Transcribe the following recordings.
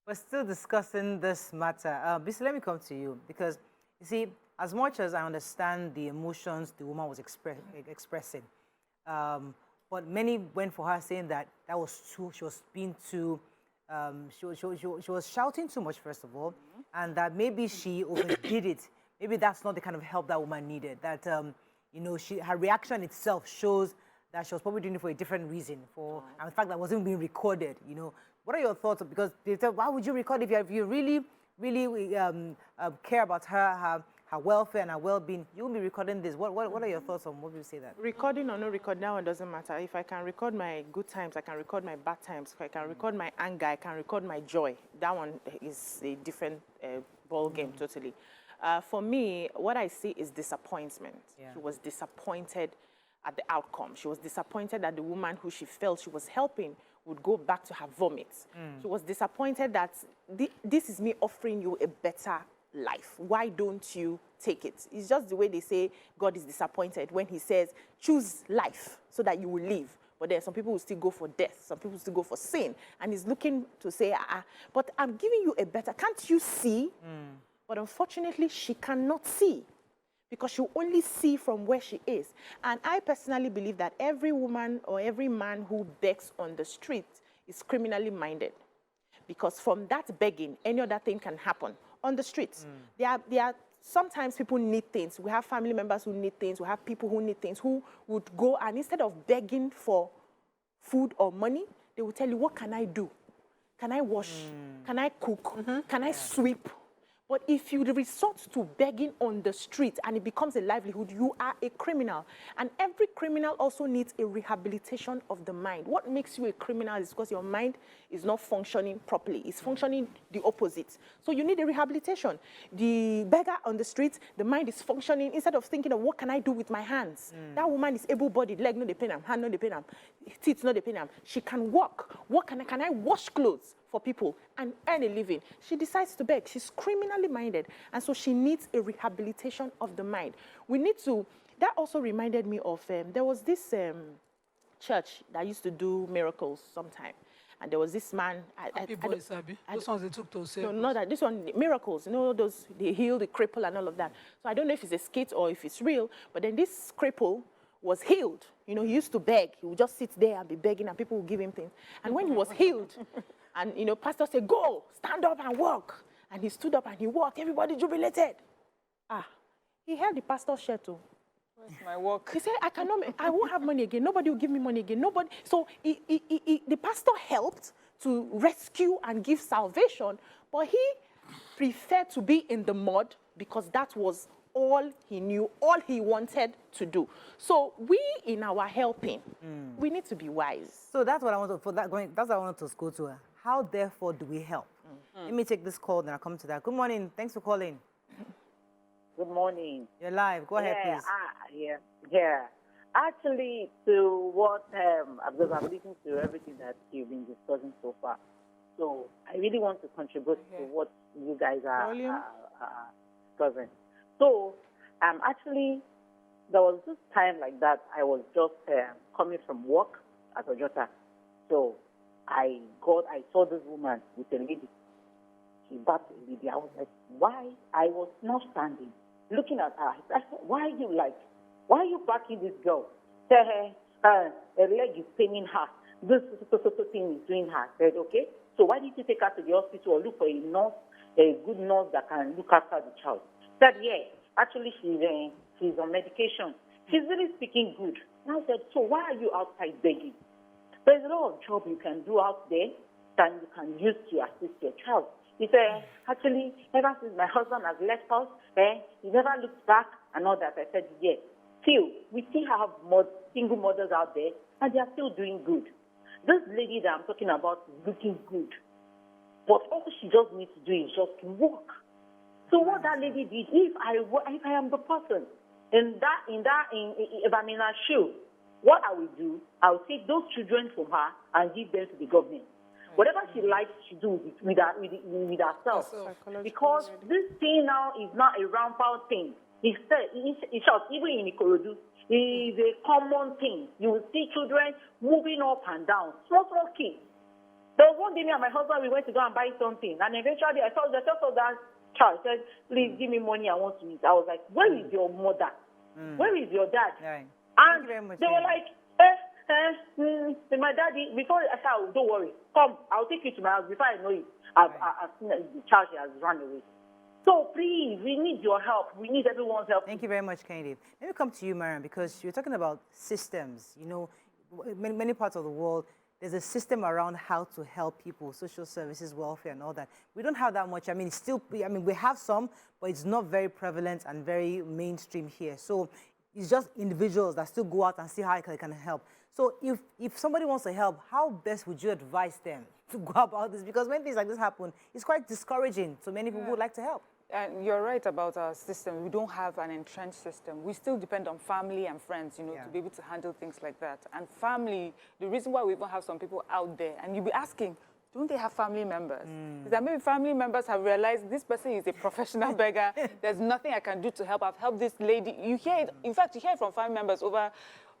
We're still discussing this matter. Bisi, let me come to you because, you see, as much as I understand the emotions the woman was expressing, but many went for her saying that that was too, she was being too, she was shouting too much, first of all, and that maybe she overdid it. Maybe that's not the kind of help that woman needed. That, you know, her reaction itself shows that she was probably doing it for a different reason, and the fact that it wasn't being recorded, you know. What are your thoughts? Because they said, why would you record if you really, really care about her welfare and her well-being? You will be recording this. What are your thoughts on what you say that? Recording or no record, that one doesn't matter. If I can record my good times, I can record my bad times. If I can record my anger, I can record my joy. That one is a different ball game totally. For me, what I see is disappointment. Yeah. She was disappointed at the outcome. She was disappointed that the woman who she felt she was helping would go back to her vomit. She was disappointed that this is me offering you a better life. Why don't you take it? It's just the way they say God is disappointed when he says, choose life so that you will live. But then some people will still go for death. Some people will still go for sin. And he's looking to say, but I'm giving you a better, can't you see? But unfortunately, she cannot see, because she'll only see from where she is. And I personally believe that every woman or every man who begs on the street is criminally minded. Because from that begging, any other thing can happen on the streets. There are sometimes people need things. We have family members who need things. We have people who need things, who would go and instead of begging for food or money, they will tell you, what can I do? Can I wash? Can I cook? Can I sweep? But if you resort to begging on the street and it becomes a livelihood, you are a criminal. And every criminal also needs a rehabilitation of the mind. What makes you a criminal is because your mind is not functioning properly. It's functioning the opposite. So you need a rehabilitation. The beggar on the street, the mind is functioning. Instead of thinking of what can I do with my hands? That woman is able-bodied, leg no dey pain am, hand no dey pain am, teeth no dey pain am. She can walk. What can I wash clothes for people and earn a living? She decides to beg. She's criminally minded. And so she needs a rehabilitation of the mind. We need to, that also reminded me of, there was this church that used to do miracles sometime. And there was this man. Those ones they took to say. No, not that. This one, miracles. You know, those, they heal the cripple and all of that. So I don't know if it's a skit or if it's real, but then this cripple was healed. You know, he used to beg. He would just sit there and be begging and people would give him things. And when he was healed, and, you know, pastor said, go, stand up and walk. And he stood up and he walked. Everybody jubilated. He held the pastor's shirt too. Where's my work? He said, I won't have money again. Nobody will give me money again. Nobody. So the pastor helped to rescue and give salvation, but he preferred to be in the mud because that was all he knew, all he wanted to do. So we, in our helping, we need to be wise. So that's what I want to, that's what I want to go to. How, therefore, do we help? Let me take this call, then I'll come to that. Good morning. Thanks for calling. Good morning. You're live. Go ahead, please. Actually, to what, because I'm listening to everything that you've been discussing so far. So I really want to contribute to what you guys are discussing. So actually, there was this time like that. I was just coming from work at Ojota. So I saw this woman with a lady. She backed a lady. I was like, why? I was not standing, looking at her. I said, why are you backing this girl? Tell her, her leg is paining her. This thing is doing her. I said, okay. So why did you take her to the hospital or look for a nurse, a good nurse that can look after the child? Said, yeah, actually she's on medication. She's really speaking good. And I said, so why are you outside begging? There's a lot of job you can do out there that you can use to assist your child. He said, actually, ever since my husband has left us, he never looked back and all that. I said, yes. We still have single mothers out there, and they are still doing good. This lady that I'm talking about is looking good. But all she just needs to do is just to walk. So what that lady did, if I am the person, if I'm in her shoe, what I will do, I will take those children from her and give them to the government. Whatever she likes to do with herself. Because this thing now is not a rampant thing. It's short, even in Ikorodu, it is a common thing. You will see children moving up and down, small kids. There was one day, me and my husband, we went to go and buy something. And eventually, I saw that child said, please give me money, I want to eat. I was like, where is your mother? Where is your dad? Right. And they were like, my daddy, before I said, oh, don't worry, come, I'll take you to my house. Before I know it, I've seen that the child has run away. So please, we need your help. We need everyone's help. Thank you very much, Kennedy. Let me come to you, Mariam, because you're talking about systems. You know, many parts of the world, there's a system around how to help people, social services, welfare, and all that. We don't have that much. I mean, it's still, I mean, we have some, but it's not very prevalent and very mainstream here. So it's just individuals that still go out and see how they can help. So if somebody wants to help, how best would you advise them to go about this? Because when things like this happen, it's quite discouraging to many people who would like to help. And you're right about our system. We don't have an entrenched system. We still depend on family and friends, you know, to be able to handle things like that. And family, the reason why we even have some people out there, and you'll be asking, don't they have family members? Is that maybe family members have realized this person is a professional beggar. There's nothing I can do to help. I've helped this lady. You hear it, in fact, you hear it from family members over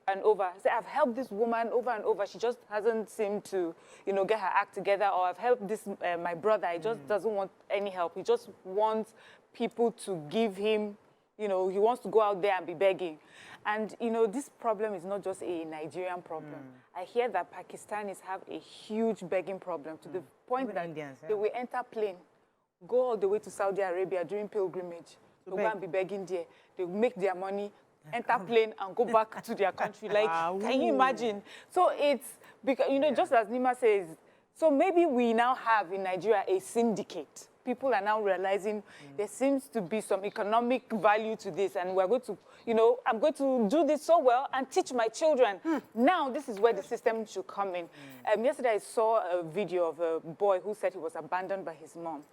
and over. Say, I've helped this woman over and over. She just hasn't seemed to, you know, get her act together. Or I've helped this, my brother. He just doesn't want any help. He just wants people to give him, you know, he wants to go out there and be begging. And, you know, this problem is not just a Nigerian problem. I hear that Pakistanis have a huge begging problem to the point that Indians, they will enter plane, go all the way to Saudi Arabia during pilgrimage to go and be begging there. They will make their money, enter plane and go back to their country. Like, can you imagine? So it's, because, you know, just as Nima says, so maybe we now have in Nigeria a syndicate. People are now realizing there seems to be some economic value to this, and we're going to, you know, I'm going to do this so well and teach my children. Now, this is where the system should come in. Yesterday, I saw a video of a boy who said he was abandoned by his mom,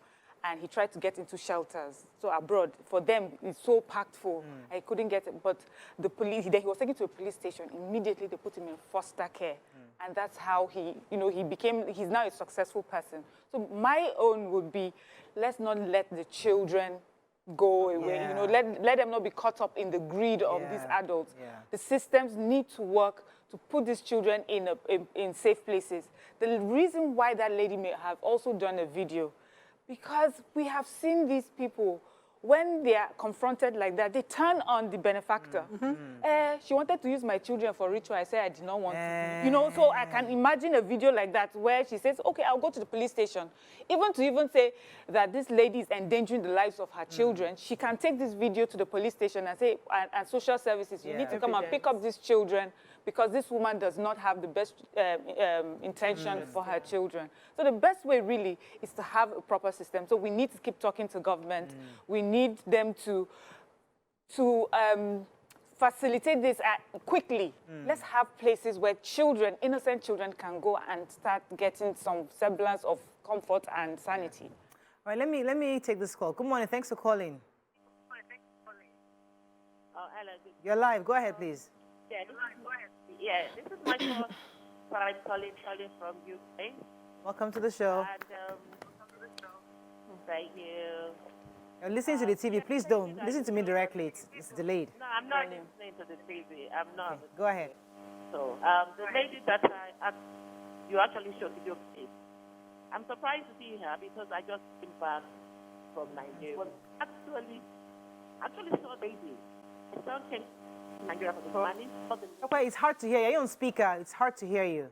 and he tried to get into shelters. So abroad, for them, it's so packed full. I couldn't get it, but the police, he was taken to a police station. Immediately, they put him in foster care. And that's how he, you know, he's now a successful person. So my own would be, let's not let the children go away. You know, let them not be caught up in the greed of these adults. The systems need to work to put these children in safe places. The reason why that lady may have also done a video, because we have seen these people, when they are confronted like that, they turn on the benefactor. She wanted to use my children for ritual. I said I did not want to. You know, so I can imagine a video like that where she says, okay, I'll go to the police station. Even say that this lady is endangering the lives of her children, she can take this video to the police station and say, and social services, you need to come and pick up these children because this woman does not have the best intention for her children. So the best way really is to have a proper system. So we need to keep talking to government. We need them to facilitate this quickly. Let's have places where children, innocent children, can go and start getting some semblance of comfort and sanity. All right, let me take this call. Good morning. Thanks for calling. Hello. You're live. Go ahead, please. This is my first time calling from UK. Welcome to the show. And thank you. You're listening to the TV. Please don't listen to me directly. It's delayed. No, I'm not listening to the TV. I'm not. Okay, go ahead. So, the lady that you actually showed video clip, I'm surprised to see her because I just came back from Nigeria. Well, actually saw a lady. My son came to Nigeria for the money. Tokwe, it's hard to hear you. Are you on speaker? It's hard to hear you.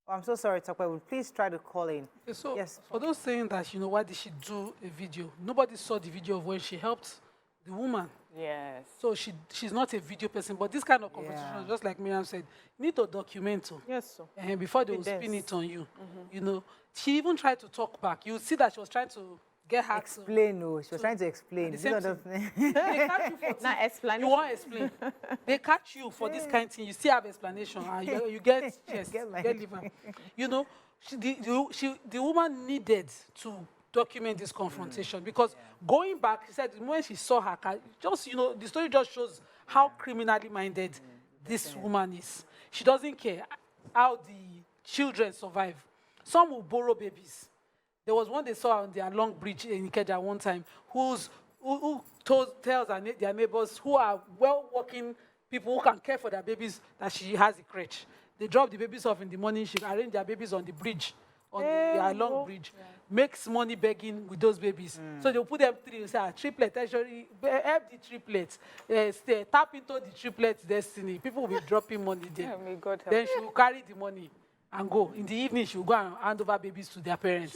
Oh, I'm so sorry, Tokwe. Please try to call in. Okay, so yes. For those saying that, you know, why did she do a video? Nobody saw the video of when she helped the woman. Yes. So she's not a video person, but this kind of conversation, just like Miriam said, you need to document it. Yes, sir. And before they will spin it on you. You know, she even tried to talk back. You see that she was trying to get her explain. No, she was trying to explain. They catch you for not explanation. You won't explain. They catch you for this kind of thing. You still have explanation. And you get chest, get liver. You know, the woman needed to document this confrontation because going back, she said when she saw her car, just, you know, the story just shows how criminally minded this woman is. She doesn't care how the children survive. Some will borrow babies. There was one they saw on their long bridge in Ikeja one time who tells their neighbors who are well-working people who can care for their babies that she has a crutch. They drop the babies off in the morning. She arrange their babies on the bridge, on the long bridge. Makes money begging with those babies. So they'll put them three, say, triplet, actually, help the triplets, tap into the triplets' destiny. People will be dropping money there. May God help. Then she will carry the money and go. In the evening, she will go and hand over babies to their parents.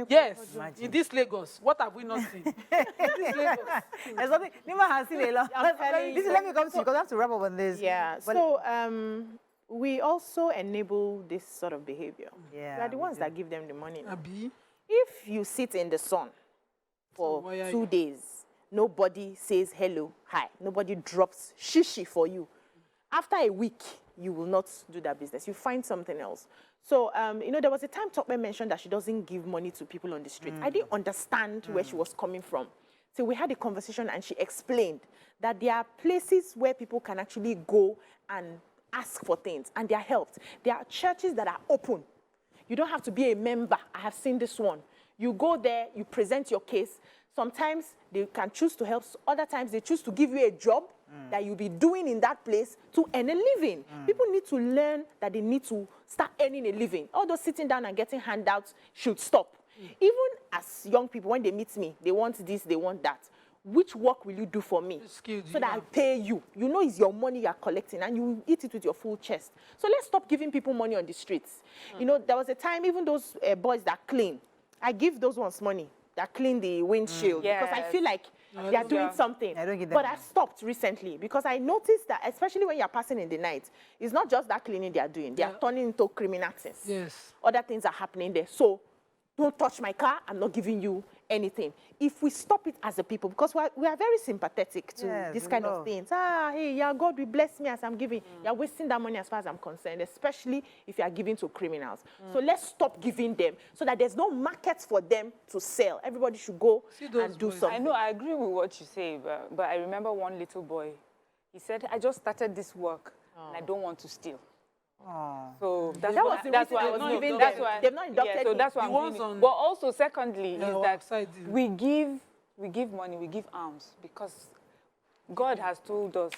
Yes, in this Lagos, what have we not seen? In this Lagos. There's nothing, Nima has seen a lot. Let me come to you, because I have to wrap up on this. Yeah, But so we also enable this sort of behavior. Yeah, we are the we ones do. that give them the money. Abi? If you sit in the sun for why are 2 days, nobody says hello, hi, nobody drops shishi for you. After a week, you will not do that business. You find something else. So, you know, there was a time Tokme mentioned that she doesn't give money to people on the street. I didn't understand where she was coming from. So we had a conversation and she explained that there are places where people can actually go and ask for things and they are helped. There are churches that are open. You don't have to be a member. I have seen this one. You go there, you present your case. Sometimes they can choose to help. Other times they choose to give you a job that you'll be doing in that place to earn a living. People need to learn that they need to start earning a living. All those sitting down and getting handouts should stop. Even as young people, when they meet me, they want this, they want that. Which work will you do for me so that I pay you? You know it's your money you are collecting and you eat it with your full chest. So let's stop giving people money on the streets. You know, there was a time, even those boys that clean, I give those ones money that clean the windshield because I feel like they are doing something. I don't give them But money. I stopped recently because I noticed that, especially when you're passing in the night, it's not just that cleaning they are doing. They are turning into criminal things. Yes. Other things are happening there. So don't touch my car. I'm not giving you anything. If we stop it as a people, because we are very sympathetic to this kind of things. Hey, yeah, God will bless me as I'm giving. You're wasting that money as far as I'm concerned, especially if you are giving to criminals. So let's stop giving them so that there's no market for them to sell. Everybody should go and do something. I know, I agree with what you say, but I remember one little boy. He said, I just started this work and I don't want to steal. So that's why I was giving them. They've not inducted so that's why I'm giving it. But also, secondly, is that we give money, we give alms because God has told us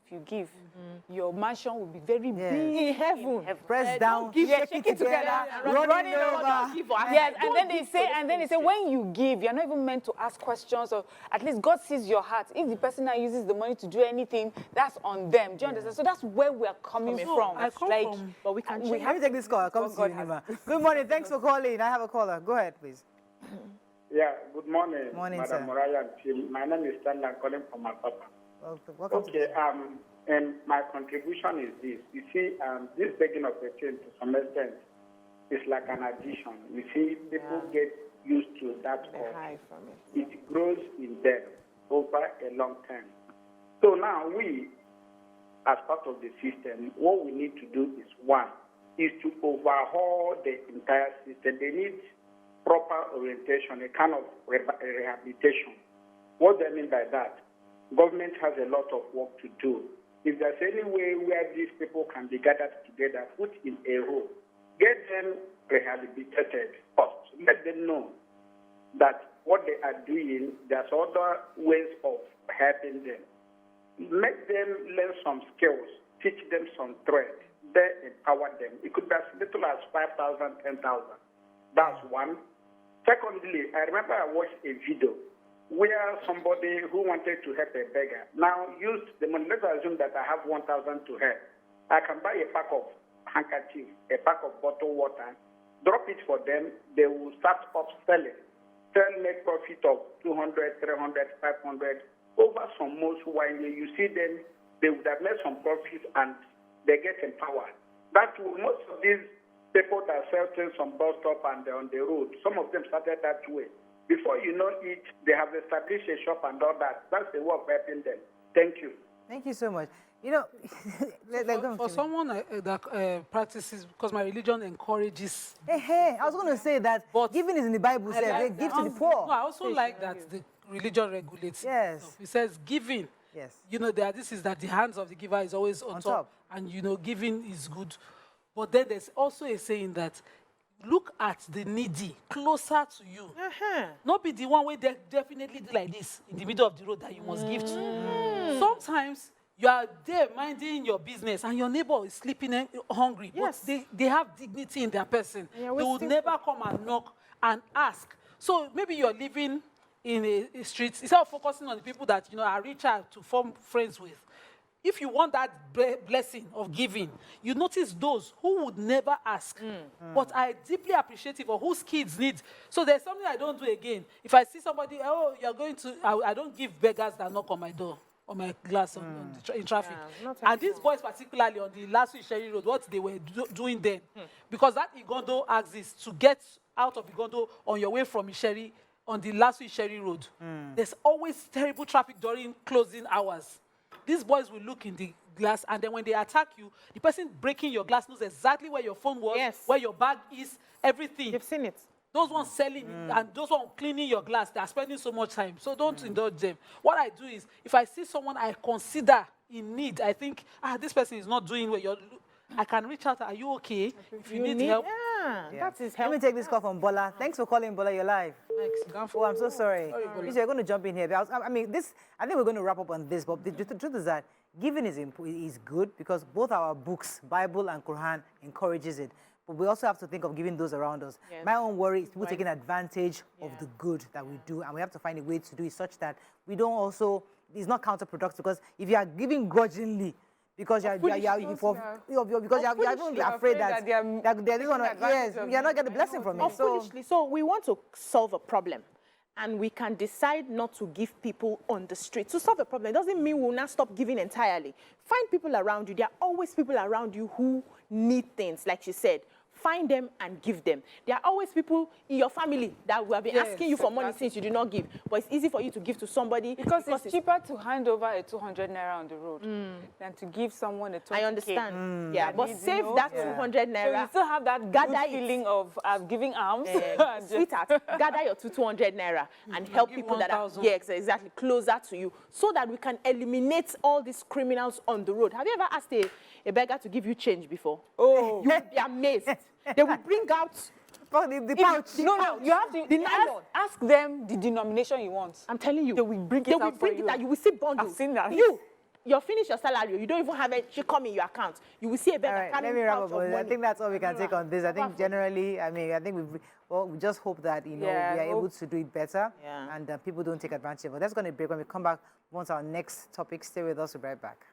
if you give, your mansion will be very big in heaven. Press down, shake it together, running over. Yes, and then they say, when you give, you're not even meant to ask questions, or at least God sees your heart. If the person that uses the money to do anything, that's on them. Do you understand? So that's where we're coming from. But we can. Let me take this call. I'll come to you, Nima. Good morning. Thanks for calling. I have a caller. Go ahead, please. Yeah, good morning, Morning, Madam sir. Moraya and team. My name is Stanley. I'm calling from Apapa. Welcome to Okay, and my contribution is this. You see, this begging of a chain to some extent is like an addiction. You see, people get used to that cause. It grows in them over a long time. So now we, as part of the system, what we need to do is one, is to overhaul the entire system. They need proper orientation, a kind of rehabilitation. What do I mean by that? Government has a lot of work to do. If there's any way where these people can be gathered together, put in a row, get them rehabilitated first. Let them know that what they are doing, there's other ways of helping them. Make them learn some skills, teach them some trade, then empower them. It could be as little as 5,000, 10,000. That's one. Secondly, I remember I watched a video where somebody who wanted to help a beggar now used the money. Let's assume that I have 1,000 to help. I can buy a pack of handkerchiefs, a pack of bottled water, drop it for them. They will start up selling. Make profit of 200, 300, 500 over some months. While you see them, they would have made some profit and they get empowered. That's most of these people that sell things on bus stop and on the road. Some of them started that way. Before you know it, they have established a shop and all that. That's the way of helping them. Thank you. Thank you so much. You know, for someone that practices, because my religion encourages. Hey, I was going to say that but giving is in the Bible. Says like give to the poor. No, I also like that the religion regulates. Yes. It says giving. Yes. You know, this is that the hands of the giver is always on top. And, you know, giving is good. But then there's also a saying that look at the needy closer to you. Not be the one where they definitely do like this in the middle of the road that you must give to. Sometimes You are there minding your business, and your neighbor is sleeping and hungry. Yes. But they have dignity in their person. They will never come and knock and ask. So maybe you're living in a street, instead of focusing on the people that are richer to form friends with. If you want that blessing of giving, you notice those who would never ask, but are deeply appreciative of whose kids need. So there's something I don't do again. If I see somebody, oh, you're going to, I don't give beggars that knock on my door, on my glass in traffic. Yeah, and these boys, particularly on the last week Sherry Road, what they were doing then, because that Igondo axis to get out of Igondo on your way from Isheri on the last week Sherry Road, there's always terrible traffic during closing hours. These boys will look in the glass, and then when they attack you, the person breaking your glass knows exactly where your phone was, where your bag is, everything. You've seen it. Those ones selling and those ones cleaning your glass, they are spending so much time. So don't indulge them. What I do is, if I see someone I consider in need, I think, this person is not doing what I can reach out. Are you okay? If you need help. Yeah, that is help. Let me take this call from Bola. Thanks for calling, Bola. You're live. Oh, I'm so sorry. You're going to jump in here. I mean, I think we're going to wrap up on this, but the truth is that giving is good because both our books, Bible and Quran, encourages it. But we also have to think of giving those around us. Yes. My own worry is people taking advantage of the good that we do, and we have to find a way to do it such that we don't also, it's not counterproductive, because if you are giving grudgingly, because you're afraid that you're not getting the blessing from it. So we want to solve a problem, and we can decide not to give people on the street. To solve a problem, it doesn't mean we'll not stop giving entirely. Find people around you. There are always people around you who need things, like she said. Find them and give them. There are always people in your family that will be asking you for money since you did not give. But it's easy for you to give to somebody. Because it's cheaper to hand over a 200 naira on the road than to give someone a 20K. I understand. Yeah, but save that 200 naira. So you still have that good feeling of giving alms. Sweetheart, gather your 200 naira and help people that are exactly closer to you, so that we can eliminate all these criminals on the road. Have you ever asked a beggar to give you change before? Oh, you will be amazed. They will bring out the pouch. No, you have to ask them the denomination you want. I'm telling you. They will bring it out for you. You will see bundles. I've seen that. You're finished your salary. You don't even have it. She come in your account. You will see a beggar coming out of money. I think that's all we can take on this. I think generally, I think we just hope that we are able to do it better, and people don't take advantage of it. That's going to break. When we come back, once our next topic, stay with us. We'll be right back.